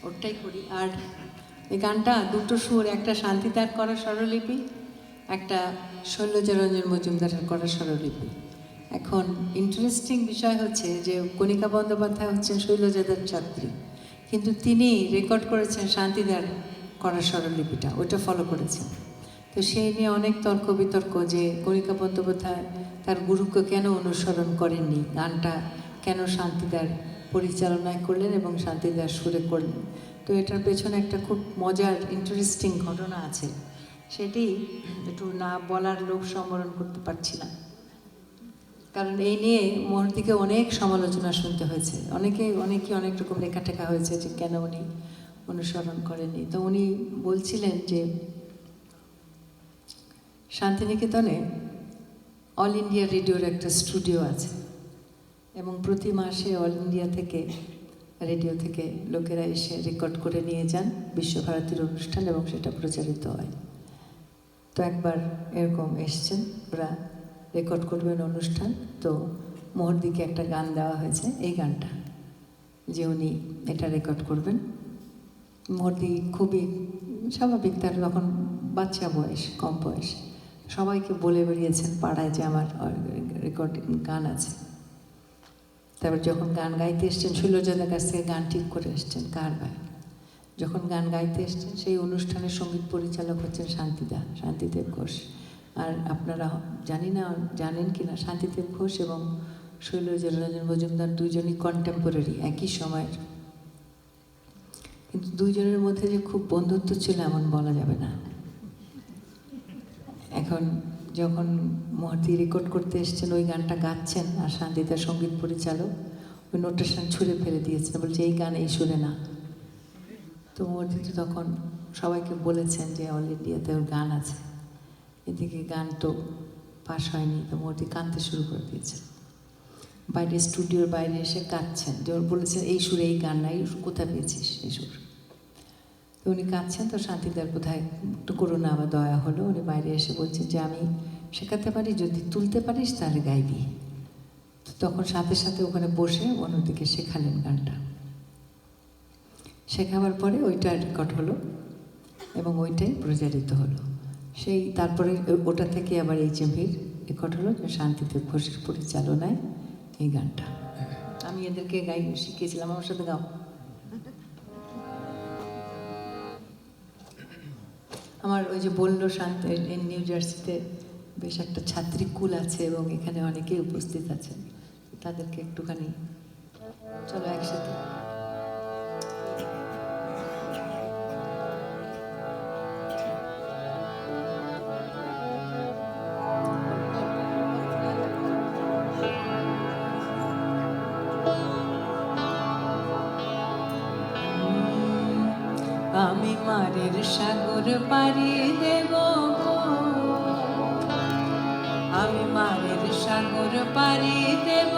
ওটাই করি। আর এই গানটা দুটো সুর, একটা শান্তিদার করা স্বরলিপি, একটা শৈলজারঞ্জন মজুমদারের করা স্বরলিপি। এখন ইন্টারেস্টিং বিষয় হচ্ছে যে কণিকা বন্দ্যোপাধ্যায় হচ্ছেন শৈলজাদার ছাত্রী, কিন্তু তিনি রেকর্ড করেছেন শান্তিদার করা স্বরলিপিটা, ওটা ফলো করেছেন। তো সেই নিয়ে অনেক তর্ক বিতর্ক যে কণিকা বন্দ্যোপাধ্যায় তার গুরুকে কেন অনুসরণ করেননি, গানটা কেন শান্তিদার পরিচালনায় করলেন এবং শান্তিদার সুরে করলেন। তো এটার পেছনে একটা খুব মজার ইন্টারেস্টিং ঘটনা আছে, সেটি একটু না বলার লোভ সম্বরণ করতে পারছি না, কারণ এই নিয়ে মহর্তিকে অনেক সমালোচনা শুনতে হয়েছে। অনেকে অনেক রকম লেখাটেখা হয়েছে যে কেন উনি অনুসরণ করেননি। তো উনি বলছিলেন যে শান্তিনিকেতনে অল ইন্ডিয়া রেডিওর একটা স্টুডিও আছে এবং প্রতি মাসে অল ইন্ডিয়া থেকে রেডিও থেকে লোকেরা এসে রেকর্ড করে নিয়ে যান বিশ্বভারতীর অনুষ্ঠান এবং সেটা প্রচারিত হয়। তো একবার এরকম এসছেন, ওরা রেকর্ড করবেন অনুষ্ঠান, তো মহর্দিকে একটা গান দেওয়া হয়েছে, এই গানটা যে উনি এটা রেকর্ড করবেন। মহর্দি খুবই স্বাভাবিক, তার তখন বাচ্চা বয়স, কম বয়স, সবাইকে বলে বেরিয়েছেন পাড়ায় যে আমার রেকর্ডিং গান আছে। তারপর যখন গান গাইতে এসছেন, শৈলজাদার কাছ থেকে গান ঠিক করে এসছেন কার গায়ে। যখন গান গাইতে এসছেন সেই অনুষ্ঠানের সঙ্গীত পরিচালক হচ্ছেন শান্তিদেব ঘোষ। আর আপনারা জানেন কি না, শান্তিদেব ঘোষ এবং শৈলজারঞ্জন মজুমদার দুইজনই কন্টেম্পোরারি, একই সময়ের, কিন্তু দুইজনের মধ্যে যে খুব বন্ধুত্ব ছিল এমন বলা যাবে না। এখন যখন মহর্তি রেকর্ড করতে এসছেন, ওই গানটা গাচ্ছেন আর শান্তিদার সঙ্গীত পরিচালক ওই নোটেশন ছুঁড়ে ফেলে দিয়েছেন, বলছে এই গান এই সুরে না। তো মহর্তি তো তখন সবাইকে বলেছেন যে অল ইন্ডিয়াতে ওর গান আছে, এদিকে গান তো পাস হয়নি। তো মহর্তি কাঁদতে শুরু করে দিয়েছেন, বাইরে স্টুডিওর বাইরে এসে কাঁদছেন, যে ওর বলেছেন এই সুরে এই গান নাই, কোথায় পেয়েছিস এই সুর। তো উনি কাঁদছেন, তো শান্তিদার কোথায় একটু করুণা বা দয়া হলো, উনি বাইরে এসে বলছেন যে আমি শেখাতে পারি, যদি তুলতে পারিস তাহলে গাইবি। তো তখন সাথে সাথে ওখানে বসে অন্যদিকে শেখালেন গানটা। শেখাবার পরে ওইটা রেকর্ড হলো এবং ওইটাই প্রচারিত হলো। সেই তারপরে ওটা থেকে আবার HMV রেকর্ড হলো শান্তিদেব ঘোষের পরিচালনায় এই গানটা। আমি এদেরকে শিখিয়েছিলাম, আমার সাথে গাও। আমার ওই যে বললো নিউ জার্সিতে বেশ একটা ছাত্রী কুল আছে এবং এখানে অনেকেই উপস্থিত আছেন, তাদেরকে একটুখানি চলো একসাথে। আমি মারের সাগর পাড়ি দেব, আমি মারের সাগর পাড়ি দেব,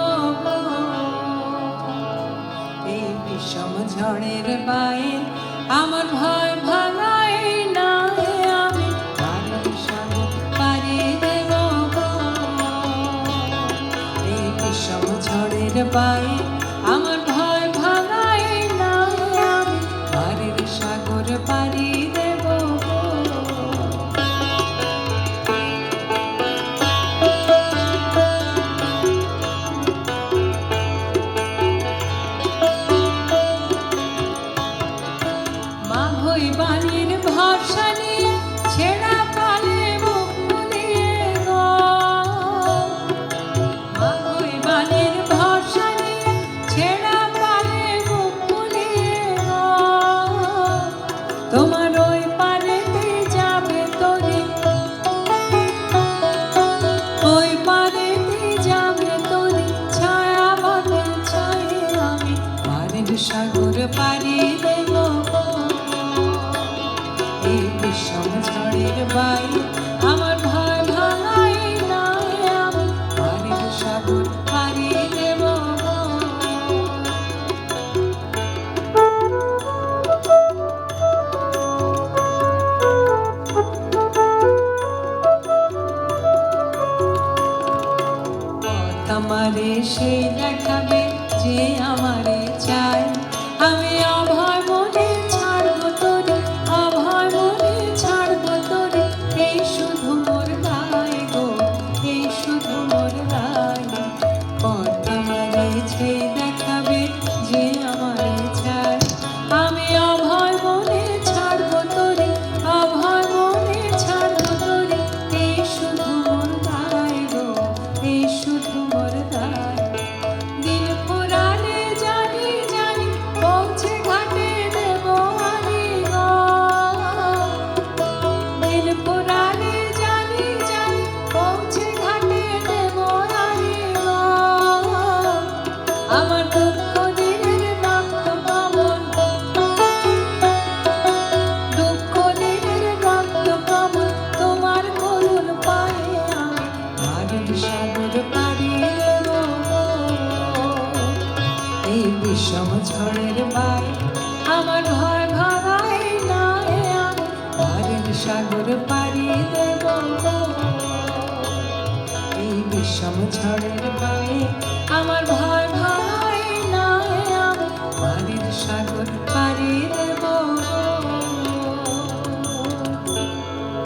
এই বিষম ঝড়ের বায়ে আমার ভয় ভাঙাই না, আমি মারের সাগর পাড়ি দেব, এই বিষম ঝড়ের বায়ে আমার ভয় ভাঙাই না, আমি মারের সাগর পাড়ি দেব। মাঘই বাণীর ভরসা নিয়ে ছেঁড়া পালে বুক ফুলিয়ে গো, মাঘই বাণীর ভরসা নিয়ে ছেঁড়া পালে বুক ফুলিয়ে গো, তোমার ওই পারেতে যাবে তরি, ওই পারেতে যাবে তরি, ছায়া বনে ছায়ে আমি মারের সাগর পাড়ি দেব, এই বিষম ঝড়ের বায়ে আমার ভয় ভাঙাই না, আমি মারের সাগর পাড়ি দেব। আমারে সেই দেখাবে যে আমারে চাই, আমি অভয় মনে সাগর পাড়ি দেব এই বিষম ঝড়ের ভয়ে আমার ভয় ভয় নয় আমি পাড়ির সাগর পাড়ি দেব